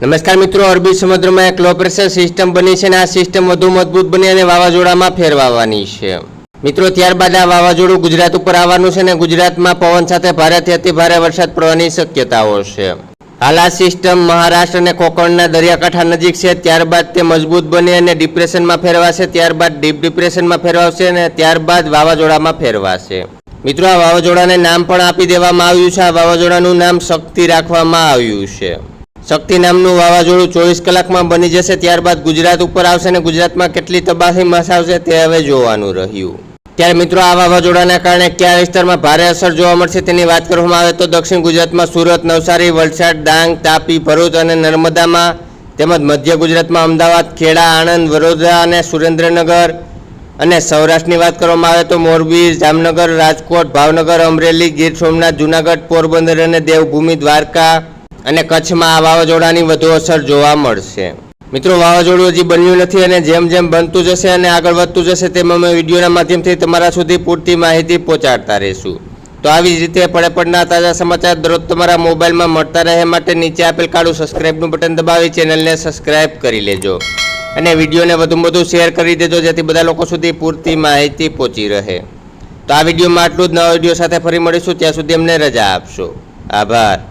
નમસ્કાર મિત્રો, અરબી સમુદ્રમાં એક લો પ્રેશર સિસ્ટમ બની છે અને આ સિસ્ટમ વધુ મજબૂત બની અને વાવાઝોડામાં ફેરવાવાની છે. મિત્રો, ત્યારબાદ આ વાવાઝોડું ગુજરાત ઉપર આવવાનું છે અને ગુજરાતમાં પવન સાથે ભારેથી અતિ ભારે વરસાદ પડવાની શક્યતાઓ છે. હાલ આ સિસ્ટમ મહારાષ્ટ્ર અને કોંકણના દરિયાકાંઠા નજીક છે. ત્યારબાદ તે મજબૂત બની અને ડિપ્રેશનમાં ફેરવાશે, ત્યારબાદ ડીપ ડિપ્રેશનમાં ફેરવાશે અને ત્યારબાદ વાવાઝોડામાં ફેરવાશે. મિત્રો, આ વાવાઝોડાને નામ પણ આપી દેવામાં આવ્યું છે. આ વાવાઝોડાનું નામ શક્તિ રાખવામાં આવ્યું છે. શક્તિ નામનું વાવાઝોડું 24 કલાકમાં બની જશે. ત્યારબાદ ગુજરાત ઉપર આવશે અને ગુજરાતમાં કેટલી તબાહી મચાવશે તે હવે જોવાનું રહ્યું. ત્યારે મિત્રો, આ વાવાઝોડાના કારણે કયા વિસ્તારમાં ભારે અસર જોવા મળશે તેની વાત કરવામાં આવે તો દક્ષિણ ગુજરાતમાં સુરત, નવસારી, વલસાડ, ડાંગ, તાપી, ભરૂચ અને નર્મદામાં તેમજ મધ્ય ગુજરાતમાં અમદાવાદ, ખેડા, આણંદ, વડોદરા અને સુરેન્દ્રનગર અને સૌરાષ્ટ્રની વાત કરવામાં આવે તો મોરબી, જામનગર, રાજકોટ, ભાવનગર, અમરેલી, ગીર સોમનાથ, જૂનાગઢ, પોરબંદર અને દેવભૂમિ દ્વારકા અને કચ્છમાં આ વાવાઝોડાની વધુ અસર જોવા મળશે. મિત્રો, વાવાઝોડું હજી બન્યું નથી અને જેમ જેમ બનતું જશે અને આગળ વધતું જશે તેમ અમે વિડીયોના માધ્યમથી તમારા સુધી પૂરતી માહિતી પહોંચાડતા રહીશું. તો આવી જ રીતે પડના તાજા સમાચાર દરરોજ તમારા મોબાઈલમાં મળતા રહે માટે નીચે આપેલ કાળું સબસ્ક્રાઇબનું બટન દબાવી ચેનલને સબસ્ક્રાઇબ કરી લેજો અને વિડીયોને વધુમાં વધુ શેર કરી દેજો જેથી બધા લોકો સુધી પૂરતી માહિતી પહોંચી રહે. તો આ વિડીયોમાં આટલું જ. નવા વિડીયો સાથે ફરી મળીશું. ત્યાં સુધી અમને રજા આપશો. આભાર.